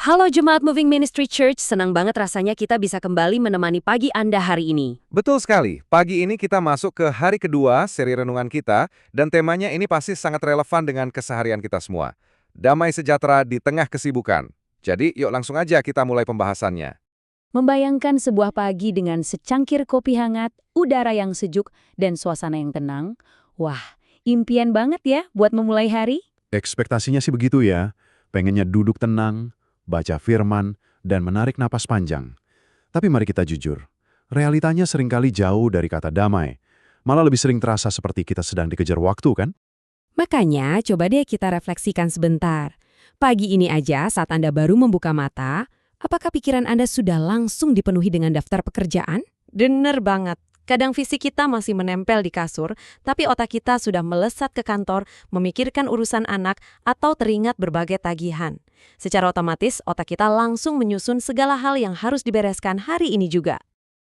Halo Jemaat Moving Ministry Church, senang banget rasanya kita bisa kembali menemani pagi Anda hari ini. Betul sekali, pagi ini kita masuk ke hari kedua seri renungan kita, dan temanya ini pasti sangat relevan dengan keseharian kita semua. Damai sejahtera di tengah kesibukan. Jadi yuk langsung aja kita mulai pembahasannya. Membayangkan sebuah pagi dengan secangkir kopi hangat, udara yang sejuk, dan suasana yang tenang. Wah, impian banget ya buat memulai hari. Ekspektasinya sih begitu ya, pengennya duduk tenang, baca firman, dan menarik napas panjang. Tapi mari kita jujur, realitanya seringkali jauh dari kata damai. Malah lebih sering terasa seperti kita sedang dikejar waktu kan? Makanya, coba deh kita refleksikan sebentar. Pagi ini aja saat Anda baru membuka mata, apakah pikiran Anda sudah langsung dipenuhi dengan daftar pekerjaan? Bener banget. Kadang fisik kita masih menempel di kasur, tapi otak kita sudah melesat ke kantor, memikirkan urusan anak, atau teringat berbagai tagihan. Secara otomatis, otak kita langsung menyusun segala hal yang harus dibereskan hari ini juga.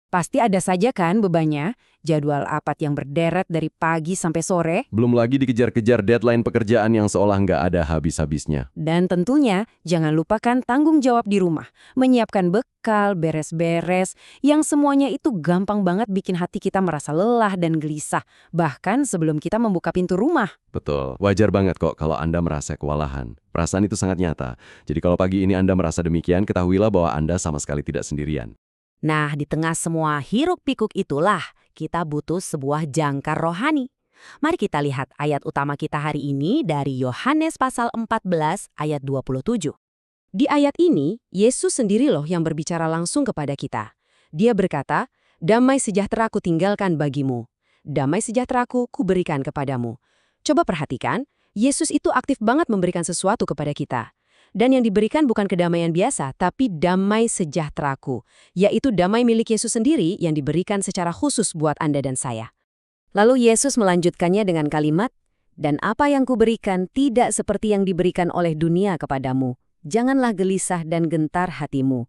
Pasti ada saja kan bebannya, jadwal rapat yang berderet dari pagi sampai sore, Belum lagi dikejar-kejar deadline pekerjaan yang seolah nggak ada habis-habisnya. dan tentunya jangan lupakan tanggung jawab di rumah. Menyiapkan bekal, beres-beres, yang semuanya itu gampang banget bikin hati kita merasa lelah dan gelisah, bahkan sebelum kita membuka pintu rumah. Betul, wajar banget kok kalau Anda merasa kewalahan. Perasaan itu sangat nyata. Jadi kalau pagi ini Anda merasa demikian, ketahuilah bahwa Anda sama sekali tidak sendirian. Nah, di tengah semua hiruk-pikuk itulah, kita butuh sebuah jangkar rohani. Mari kita lihat ayat utama kita hari ini dari Yohanes pasal 14 ayat 27. Di ayat ini, Yesus sendiri loh yang berbicara langsung kepada kita. Dia berkata, "Damai sejahtera ku tinggalkan bagimu. Damai sejahtera-Ku kuberikan kepadamu." Coba perhatikan, Yesus itu aktif banget memberikan sesuatu kepada kita. Dan yang diberikan bukan kedamaian biasa, tapi damai sejahtera-Ku, yaitu damai milik Yesus sendiri yang diberikan secara khusus buat Anda dan saya. Lalu Yesus melanjutkannya dengan kalimat, "Dan apa yang kuberikan tidak seperti yang diberikan oleh dunia kepadamu. Janganlah gelisah dan gentar hatimu."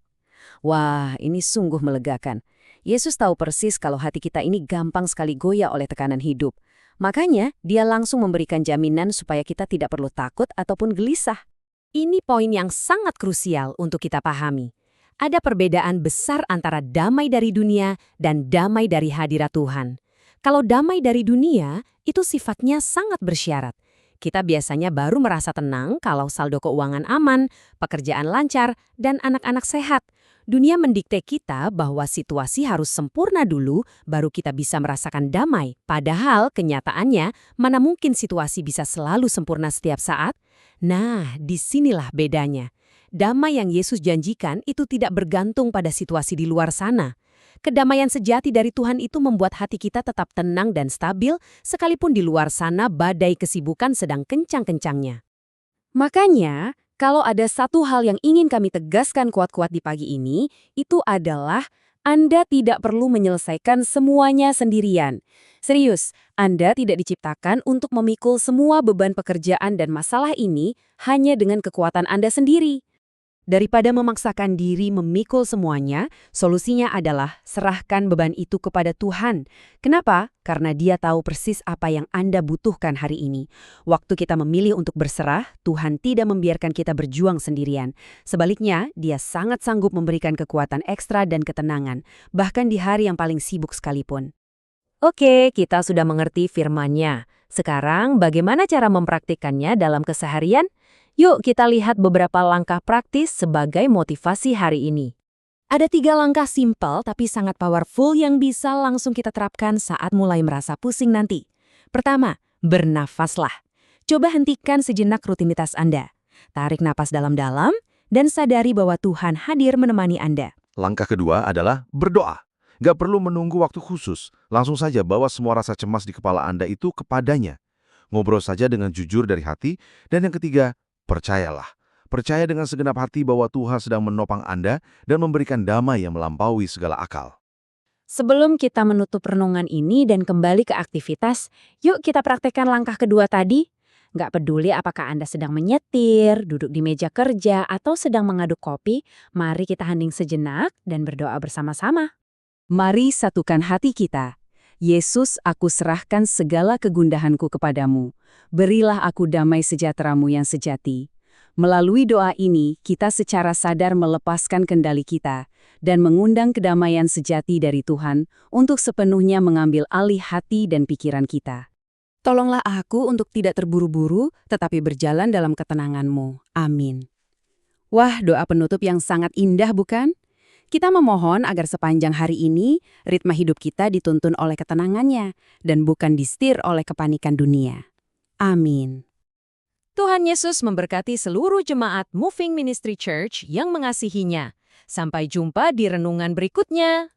Wah, ini sungguh melegakan. Yesus tahu persis kalau hati kita ini gampang sekali goyah oleh tekanan hidup. Makanya, dia langsung memberikan jaminan supaya kita tidak perlu takut ataupun gelisah. Ini poin yang sangat krusial untuk kita pahami. Ada perbedaan besar antara damai dari dunia dan damai dari hadirat Tuhan. Kalau damai dari dunia, itu sifatnya sangat bersyarat. Kita biasanya baru merasa tenang kalau saldo keuangan aman, pekerjaan lancar, dan anak-anak sehat. Dunia mendikte kita bahwa situasi harus sempurna dulu, baru kita bisa merasakan damai. Padahal kenyataannya, mana mungkin situasi bisa selalu sempurna setiap saat? Nah, disinilah bedanya. Damai yang Yesus janjikan itu tidak bergantung pada situasi di luar sana. Kedamaian sejati dari Tuhan itu membuat hati kita tetap tenang dan stabil, sekalipun di luar sana badai kesibukan sedang kencang-kencangnya. Makanya, kalau ada satu hal yang ingin kami tegaskan kuat-kuat di pagi ini, itu adalah Anda tidak perlu menyelesaikan semuanya sendirian. Serius, Anda tidak diciptakan untuk memikul semua beban pekerjaan dan masalah ini hanya dengan kekuatan Anda sendiri. Daripada memaksakan diri memikul semuanya, solusinya adalah serahkan beban itu kepada Tuhan. Kenapa? Karena Dia tahu persis apa yang Anda butuhkan hari ini. Waktu kita memilih untuk berserah, Tuhan tidak membiarkan kita berjuang sendirian. Sebaliknya, Dia sangat sanggup memberikan kekuatan ekstra dan ketenangan, bahkan di hari yang paling sibuk sekalipun. Oke, kita sudah mengerti firman-Nya. Sekarang, bagaimana cara mempraktikkannya dalam keseharian? Yuk kita lihat beberapa langkah praktis sebagai motivasi hari ini. Ada 3 langkah simpel tapi sangat powerful yang bisa langsung kita terapkan saat mulai merasa pusing nanti. Pertama, bernafaslah. Coba hentikan sejenak rutinitas Anda. Tarik napas dalam-dalam dan sadari bahwa Tuhan hadir menemani Anda. Langkah kedua adalah berdoa. Gak perlu menunggu waktu khusus. Langsung saja bawa semua rasa cemas di kepala Anda itu kepadanya. Ngobrol saja dengan jujur dari hati. Dan yang ketiga, percayalah. Percaya dengan segenap hati bahwa Tuhan sedang menopang Anda dan memberikan damai yang melampaui segala akal. Sebelum kita menutup renungan ini dan kembali ke aktivitas, yuk kita praktekkan langkah kedua tadi. Nggak peduli apakah Anda sedang menyetir, duduk di meja kerja, atau sedang mengaduk kopi, mari kita hening sejenak dan berdoa bersama-sama. Mari satukan hati kita. Yesus, aku serahkan segala kegundahanku kepadamu. Berilah aku damai sejahtera-Mu yang sejati. Melalui doa ini, kita secara sadar melepaskan kendali kita dan mengundang kedamaian sejati dari Tuhan untuk sepenuhnya mengambil alih hati dan pikiran kita. Tolonglah aku untuk tidak terburu-buru, tetapi berjalan dalam ketenangan-Mu. Amin. Wah, doa penutup yang sangat indah, bukan? Kita memohon agar sepanjang hari ini, ritme hidup kita dituntun oleh ketenangannya dan bukan disetir oleh kepanikan dunia. Amin. Tuhan Yesus memberkati seluruh jemaat Moving Ministry Church yang mengasihinya. Sampai jumpa di renungan berikutnya.